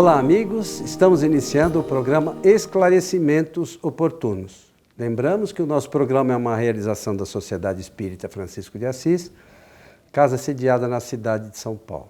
Olá, amigos. Estamos iniciando o programa Esclarecimentos Oportunos. Lembramos que o nosso programa é uma realização da Sociedade Espírita Francisco de Assis, casa sediada na cidade de São Paulo.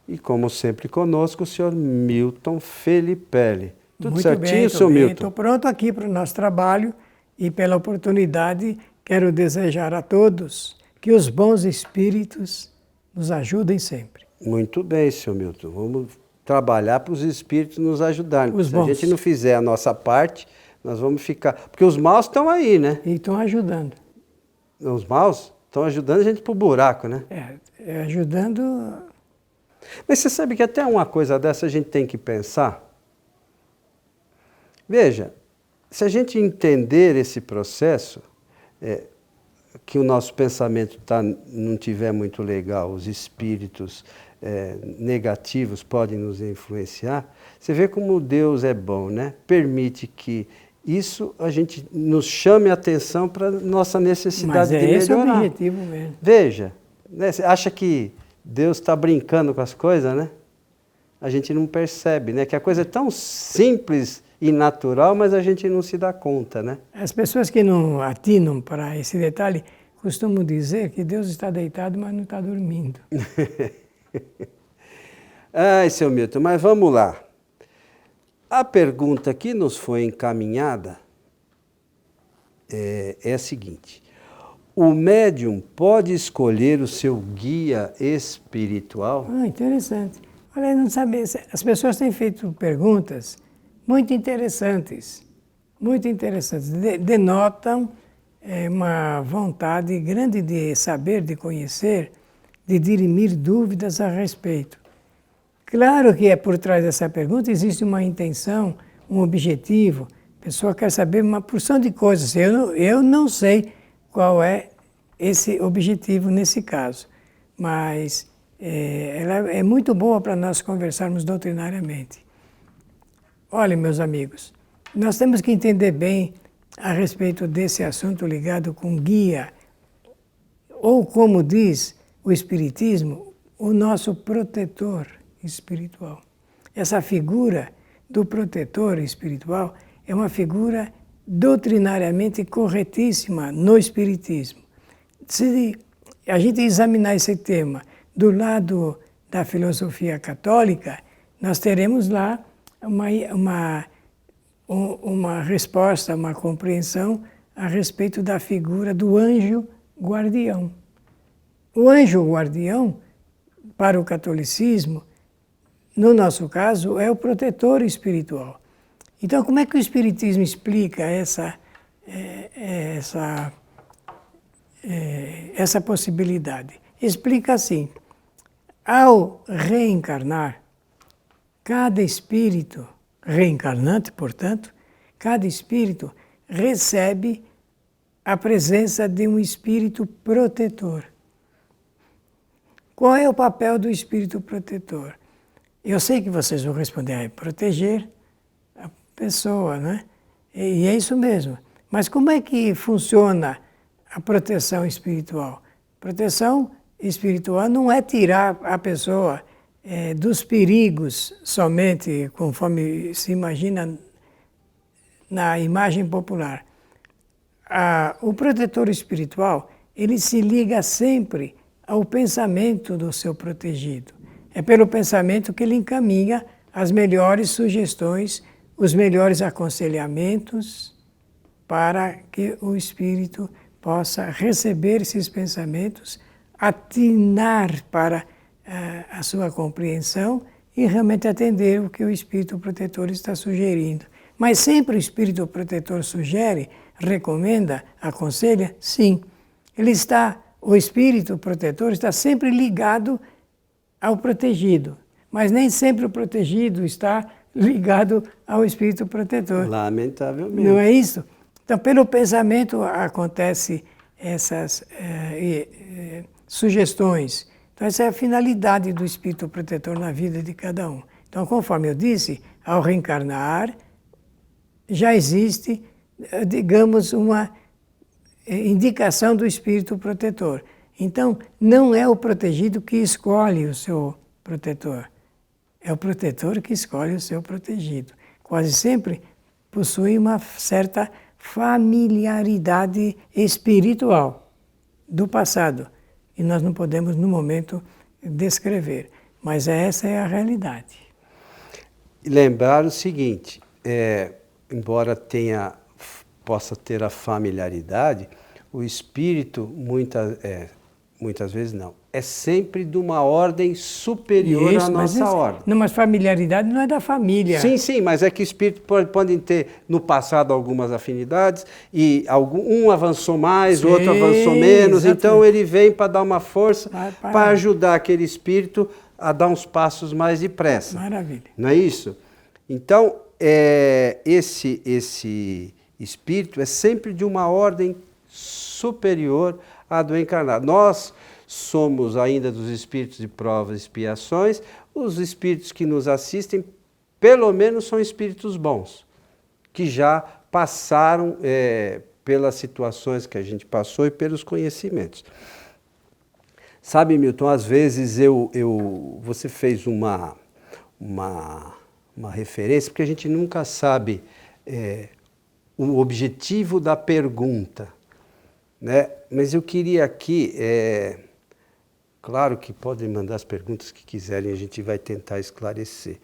E, como sempre, conosco o senhor Milton Felipelli. Tudo Muito certinho, bem, senhor Milton? Estou pronto aqui para o nosso trabalho e pela oportunidade quero desejar a todos que os bons espíritos nos ajudem sempre. Muito bem, senhor Milton. Vamos trabalhar para os espíritos nos ajudarem. Os Se bons. a gente não fizer a nossa parte, nós vamos ficar... Porque os maus estão aí, né? E estão ajudando. Os maus estão ajudando a gente para o buraco, né? Ajudando... Mas você sabe que até uma coisa dessa a gente tem que pensar? Veja, se a gente entender esse processo, que o nosso pensamento não tiver muito legal, os espíritos negativos podem nos influenciar, você vê como Deus é bom, né? Permite que isso a gente nos chame a atenção para nossa necessidade de melhorar. Mas esse é o objetivo mesmo. Veja, né? Você acha que Deus está brincando com as coisas, né? A gente não percebe, né? Que a coisa é tão simples e natural, mas a gente não se dá conta, né? As pessoas que não atinam para esse detalhe costumam dizer que Deus está deitado, mas não está dormindo. Ai, seu Milton, mas vamos lá. A pergunta que nos foi encaminhada é a seguinte: o médium pode escolher o seu guia espiritual? Interessante. Olha, não sabe, as pessoas têm feito perguntas muito interessantes, denotam uma vontade grande de saber, de conhecer, de dirimir dúvidas a respeito. Claro que por trás dessa pergunta existe uma intenção, um objetivo. A pessoa quer saber uma porção de coisas. Eu não sei qual é esse objetivo nesse caso, mas ela é muito boa para nós conversarmos doutrinariamente. Olha, meus amigos, nós temos que entender bem a respeito desse assunto ligado com guia, ou como diz o Espiritismo, o nosso protetor espiritual. Essa figura do protetor espiritual é uma figura doutrinariamente corretíssima no Espiritismo. Se a gente examinar esse tema do lado da filosofia católica, nós teremos lá uma resposta, uma compreensão a respeito da figura do anjo guardião. O anjo guardião, para o catolicismo, no nosso caso, é o protetor espiritual. Então, como é que o Espiritismo explica essa possibilidade? Explica assim: ao reencarnar, cada espírito reencarnante, portanto, cada espírito recebe a presença de um espírito protetor. Qual é o papel do espírito protetor? Eu sei que vocês vão responder, proteger a pessoa, né? E é isso mesmo. Mas como é que funciona a proteção espiritual? Proteção espiritual não é tirar a pessoa dos perigos somente, conforme se imagina na imagem popular. O protetor espiritual, ele se liga sempre ao pensamento do seu protegido. É pelo pensamento que ele encaminha as melhores sugestões, os melhores aconselhamentos para que o espírito possa receber esses pensamentos, atinar para a sua compreensão e realmente atender o que o espírito protetor está sugerindo. Mas sempre o espírito protetor sugere, recomenda, aconselha? Sim. O espírito protetor está sempre ligado ao protegido, mas nem sempre o protegido está ligado ao espírito protetor. Lamentavelmente. Não é isso? Então, pelo pensamento acontecem essas sugestões. Então, essa é a finalidade do espírito protetor na vida de cada um. Então, conforme eu disse, ao reencarnar, já existe, digamos, uma indicação do espírito protetor. Então, não é o protegido que escolhe o seu protetor. É o protetor que escolhe o seu protegido. Quase sempre possui uma certa familiaridade espiritual do passado. E nós não podemos, no momento, descrever. Mas essa é a realidade. E lembrar o seguinte, embora possa ter a familiaridade, o espírito, muitas vezes não, é sempre de uma ordem superior à nossa ordem. Não, mas familiaridade não é da família. Sim, mas é que espíritos podem ter no passado algumas afinidades e um avançou mais, o outro avançou menos, exatamente. Então ele vem para dar uma força, para ajudar aquele espírito a dar uns passos mais depressa. Maravilha. Não é isso? Então, esse espírito é sempre de uma ordem superior à do encarnado. Nós somos ainda dos espíritos de provas e expiações, os espíritos que nos assistem, pelo menos são espíritos bons, que já passaram pelas situações que a gente passou e pelos conhecimentos. Sabe, Milton, às vezes você fez uma referência, porque a gente nunca sabe o objetivo da pergunta, né? Mas eu queria aqui, claro que podem mandar as perguntas que quiserem, a gente vai tentar esclarecer.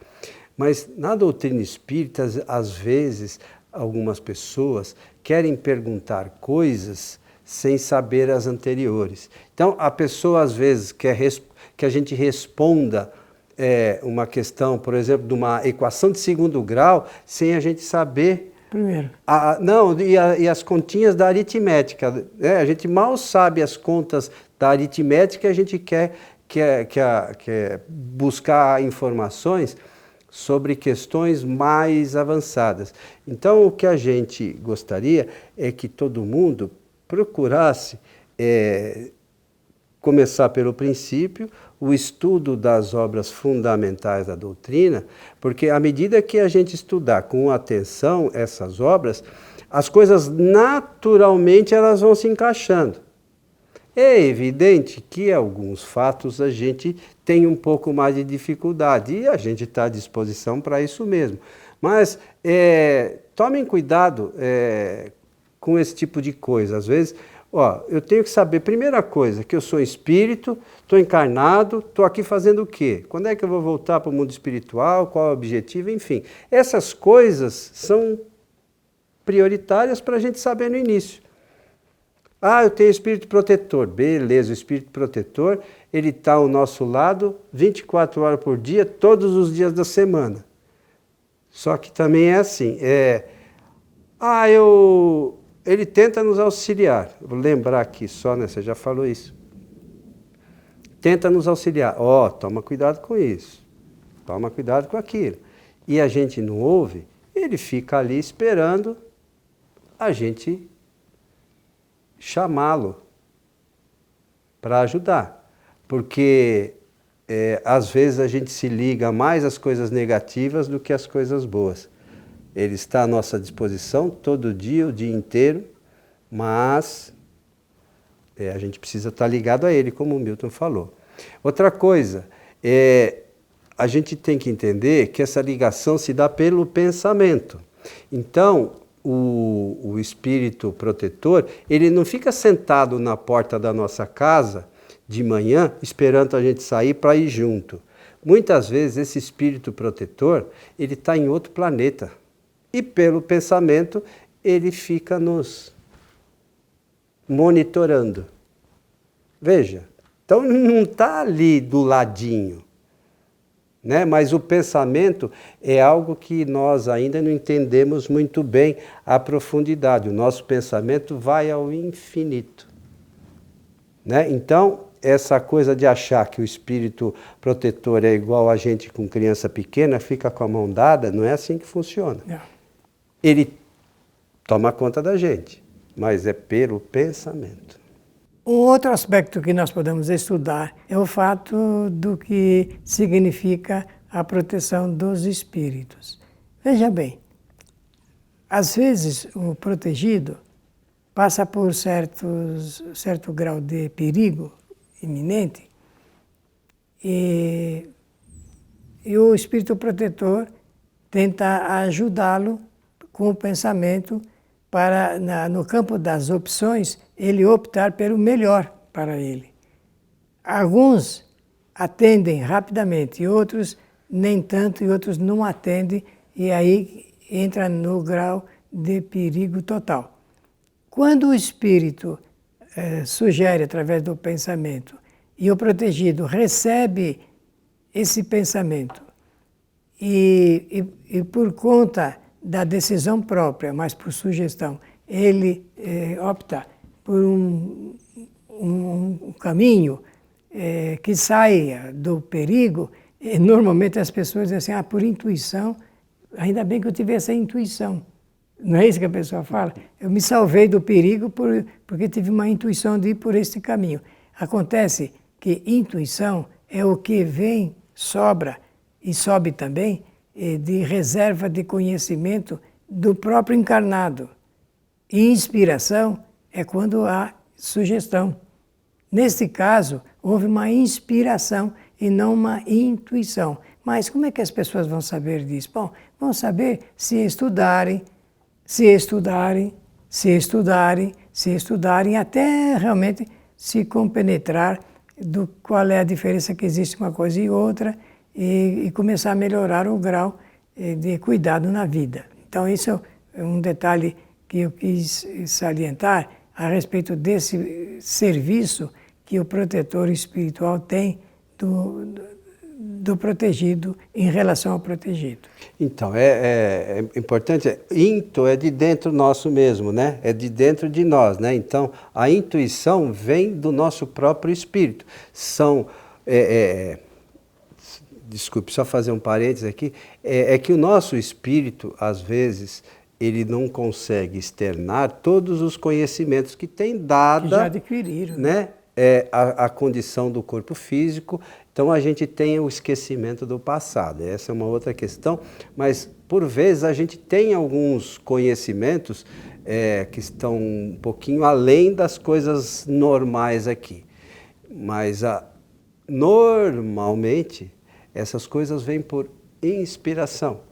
Mas na doutrina espírita, às vezes, algumas pessoas querem perguntar coisas sem saber as anteriores. Então, a pessoa, às vezes, quer que a gente responda uma questão, por exemplo, de uma equação de segundo grau, sem a gente saber... Primeiro. E as continhas da aritmética. A gente mal sabe as contas da aritmética e a gente quer buscar informações sobre questões mais avançadas. Então, o que a gente gostaria é que todo mundo procurasse começar pelo princípio, o estudo das obras fundamentais da doutrina, porque à medida que a gente estudar com atenção essas obras, as coisas naturalmente elas vão se encaixando. É evidente que alguns fatos a gente tem um pouco mais de dificuldade e a gente está à disposição para isso mesmo. Mas tomem cuidado com esse tipo de coisa. Às vezes, eu tenho que saber, primeira coisa, que eu sou espírito, estou encarnado, estou aqui fazendo o quê? Quando é que eu vou voltar para o mundo espiritual? Qual é o objetivo? Enfim, essas coisas são prioritárias para a gente saber no início. Eu tenho espírito protetor. Beleza, o espírito protetor, ele está ao nosso lado 24 horas por dia, todos os dias da semana. Só que também é assim, ele tenta nos auxiliar. Vou lembrar aqui só, né? Você já falou isso. Tenta nos auxiliar. Toma cuidado com isso. Toma cuidado com aquilo. E a gente não ouve, ele fica ali esperando a gente chamá-lo para ajudar. Porque às vezes a gente se liga mais às coisas negativas do que às coisas boas. Ele está à nossa disposição todo dia, o dia inteiro, mas a gente precisa estar ligado a ele, como o Milton falou. Outra coisa, a gente tem que entender que essa ligação se dá pelo pensamento. Então, o espírito protetor, ele não fica sentado na porta da nossa casa de manhã, esperando a gente sair para ir junto. Muitas vezes, esse espírito protetor, ele está em outro planeta. E pelo pensamento, ele fica nos monitorando. Veja, então não está ali do ladinho, né? Mas o pensamento é algo que nós ainda não entendemos muito bem a profundidade. O nosso pensamento vai ao infinito, né? Então, essa coisa de achar que o espírito protetor é igual a gente com criança pequena, fica com a mão dada, não é assim que funciona. Não. Ele toma conta da gente, mas é pelo pensamento. Um outro aspecto que nós podemos estudar é o fato do que significa a proteção dos espíritos. Veja bem, às vezes o protegido passa por certo grau de perigo iminente e e o espírito protetor tenta ajudá-lo com o pensamento para, no campo das opções, ele optar pelo melhor para ele. Alguns atendem rapidamente, e outros nem tanto, e outros não atendem, e aí entra no grau de perigo total. Quando o espírito sugere através do pensamento e o protegido recebe esse pensamento e por conta da decisão própria, mas por sugestão, ele opta por um caminho que saia do perigo, e normalmente as pessoas dizem assim, por intuição, ainda bem que eu tive essa intuição. Não é isso que a pessoa fala? Eu me salvei do perigo porque tive uma intuição de ir por este caminho. Acontece que intuição é o que vem, sobra e sobe também de reserva de conhecimento do próprio encarnado. E inspiração é quando há sugestão. Neste caso, houve uma inspiração e não uma intuição. Mas como é que as pessoas vão saber disso? Bom, vão saber se estudarem, até realmente se compenetrar do qual é a diferença que existe uma coisa e outra e começar a melhorar o grau de cuidado na vida. Então, isso é um detalhe que eu quis salientar a respeito desse serviço que o protetor espiritual tem do protegido em relação ao protegido. Então, é importante, into é de dentro nosso mesmo, né? É de dentro de nós, né? Então, a intuição vem do nosso próprio espírito. Desculpe, só fazer um parênteses aqui, é que o nosso espírito, às vezes, ele não consegue externar todos os conhecimentos que tem dada... Que já adquiriram. Né? A condição do corpo físico, então a gente tem o esquecimento do passado, essa é uma outra questão, mas por vezes a gente tem alguns conhecimentos que estão um pouquinho além das coisas normais aqui, mas normalmente essas coisas vêm por inspiração,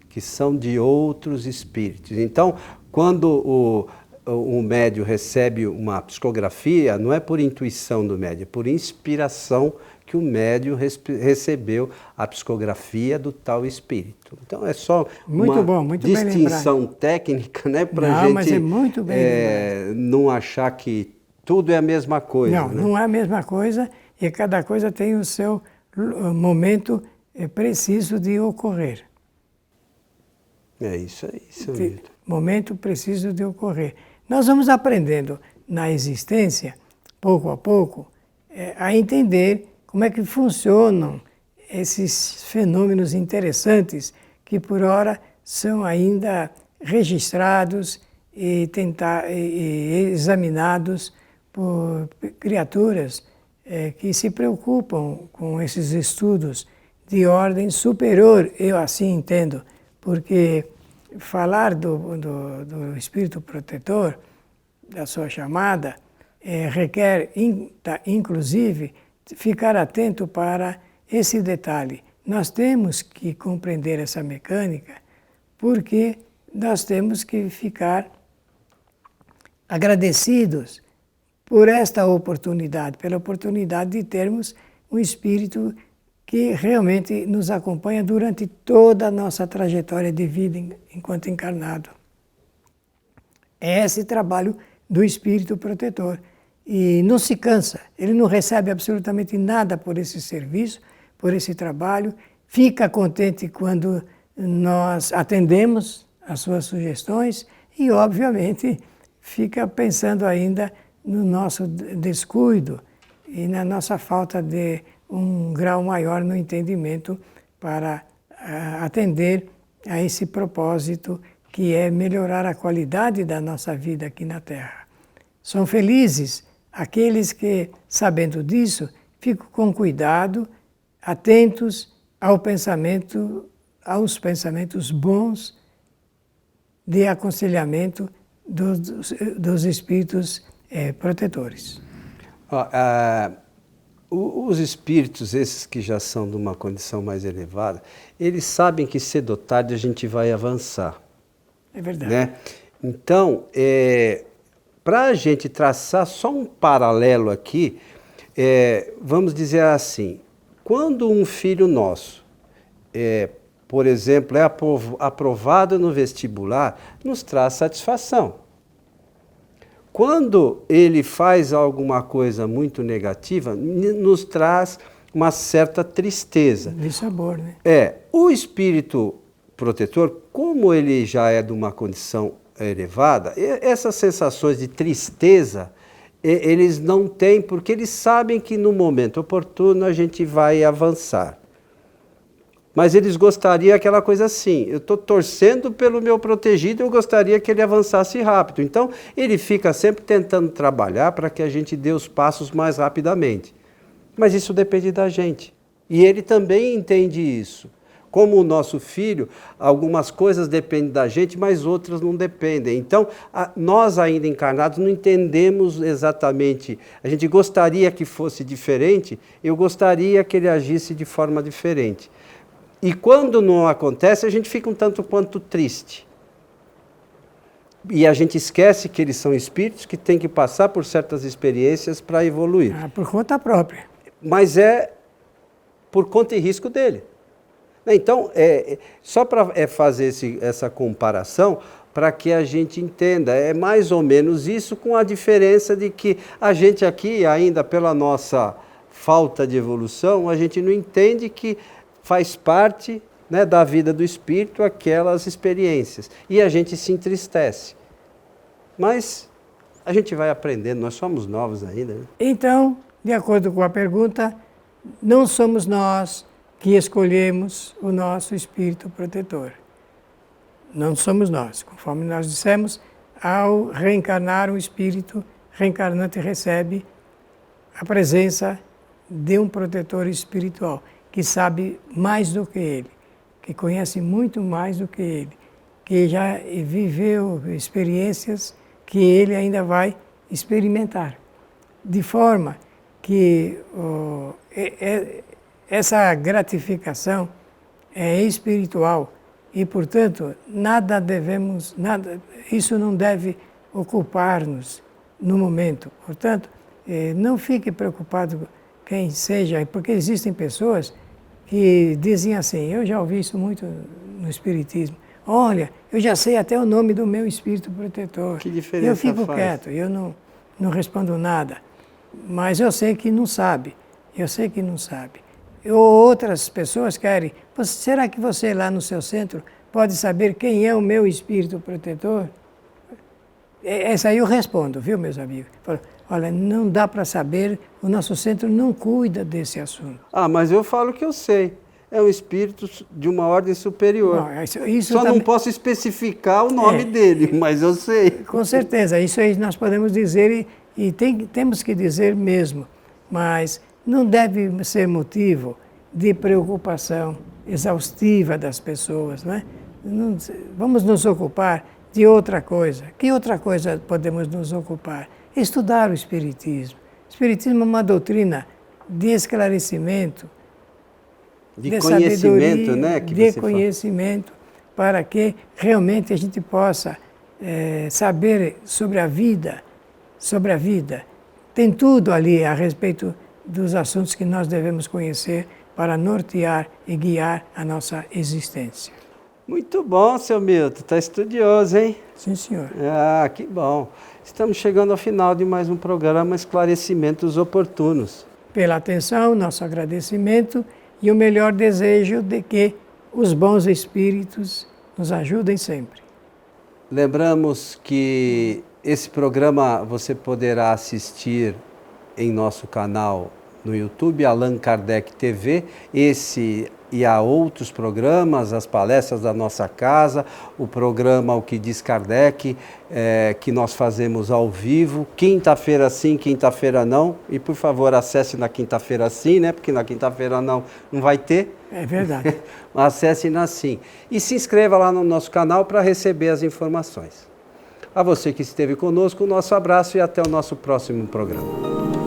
que são de outros espíritos. Então, quando o médium recebe uma psicografia, não é por intuição do médium, é por inspiração que o médium recebeu a psicografia do tal espírito. Então é só uma distinção técnica, né, para a gente mas é muito bem não achar que tudo é a mesma coisa. Não, né? Não é a mesma coisa e cada coisa tem o seu momento preciso de ocorrer. É isso mesmo. Momento preciso de ocorrer. Nós vamos aprendendo na existência, pouco a pouco, a entender como é que funcionam esses fenômenos interessantes que, por hora, são ainda registrados e examinados por criaturas que se preocupam com esses estudos de ordem superior, eu assim entendo, porque falar do espírito protetor, da sua chamada, requer, inclusive, ficar atento para esse detalhe. Nós temos que compreender essa mecânica porque nós temos que ficar agradecidos por esta oportunidade, pela oportunidade de termos um espírito que realmente nos acompanha durante toda a nossa trajetória de vida enquanto encarnado. É esse trabalho do espírito protetor. E não se cansa, ele não recebe absolutamente nada por esse serviço, por esse trabalho, fica contente quando nós atendemos às suas sugestões e, obviamente, fica pensando ainda no nosso descuido e na nossa falta de um grau maior no entendimento para atender a esse propósito que é melhorar a qualidade da nossa vida aqui na Terra. São felizes aqueles que, sabendo disso, ficam com cuidado, atentos aos pensamentos bons de aconselhamento dos espíritos protetores. Os espíritos, esses que já são de uma condição mais elevada, eles sabem que cedo ou tarde a gente vai avançar. É verdade. Né? Então, para a gente traçar só um paralelo aqui, vamos dizer assim, quando um filho nosso, por exemplo, é aprovado no vestibular, nos traz satisfação. Quando ele faz alguma coisa muito negativa, nos traz uma certa tristeza. De sabor, né? O espírito protetor, como ele já é de uma condição elevada, essas sensações de tristeza, eles não têm, porque eles sabem que no momento oportuno a gente vai avançar. Mas eles gostariam aquela coisa assim, eu estou torcendo pelo meu protegido, eu gostaria que ele avançasse rápido. Então, ele fica sempre tentando trabalhar para que a gente dê os passos mais rapidamente. Mas isso depende da gente. E ele também entende isso. Como o nosso filho, algumas coisas dependem da gente, mas outras não dependem. Então, nós ainda encarnados não entendemos exatamente. A gente gostaria que fosse diferente, eu gostaria que ele agisse de forma diferente. E quando não acontece, a gente fica um tanto quanto triste. E a gente esquece que eles são espíritos que têm que passar por certas experiências para evoluir. Por conta própria. Mas é por conta e risco dele. Então, só para fazer essa comparação, para que a gente entenda, é mais ou menos isso, com a diferença de que a gente aqui, ainda pela nossa falta de evolução, a gente não entende que faz parte, né, da vida do espírito aquelas experiências. E a gente se entristece. Mas a gente vai aprendendo, nós somos novos ainda. Né? Então, de acordo com a pergunta, não somos nós que escolhemos o nosso espírito protetor. Não somos nós. Conforme nós dissemos, ao reencarnar o espírito, reencarnante recebe a presença de um protetor espiritual, que sabe mais do que ele, que conhece muito mais do que ele, que já viveu experiências que ele ainda vai experimentar. De forma que essa gratificação é espiritual e, portanto, isso não deve ocupar-nos no momento. Portanto, não fique preocupado quem seja, porque existem pessoas que dizem assim, eu já ouvi isso muito no Espiritismo, olha, eu já sei até o nome do meu espírito protetor. Que diferença eu fico faz? quieto, eu não respondo nada, mas eu sei que não sabe, Ou outras pessoas querem, será que você lá no seu centro pode saber quem é o meu espírito protetor? Essa aí eu respondo, viu, meus amigos? Olha, não dá para saber, o nosso centro não cuida desse assunto. Mas eu falo que eu sei. É um espírito de uma ordem superior. Não, isso Só também... não posso especificar o nome dele, mas eu sei. Com certeza, isso aí nós podemos dizer e temos que dizer mesmo, mas não deve ser motivo de preocupação exaustiva das pessoas, né? Vamos nos ocupar de outra coisa. Que outra coisa podemos nos ocupar? Estudar o Espiritismo. O Espiritismo é uma doutrina de esclarecimento, de conhecimento, né? De conhecimento, para que realmente a gente possa saber sobre a vida. Tem tudo ali a respeito dos assuntos que nós devemos conhecer para nortear e guiar a nossa existência. Muito bom, seu Milton. Está estudioso, hein? Sim, senhor. Que bom. Estamos chegando ao final de mais um programa Esclarecimentos Oportunos. Pela atenção, nosso agradecimento e o melhor desejo de que os bons espíritos nos ajudem sempre. Lembramos que esse programa você poderá assistir em nosso canal no YouTube, Allan Kardec TV, esse e há outros programas, as palestras da nossa casa, o programa O que diz Kardec, que nós fazemos ao vivo, quinta-feira sim, quinta-feira não, e por favor acesse na quinta-feira sim, né, porque na quinta-feira não vai ter. É verdade. Acesse na sim. E se inscreva lá no nosso canal para receber as informações. A você que esteve conosco, o nosso abraço e até o nosso próximo programa.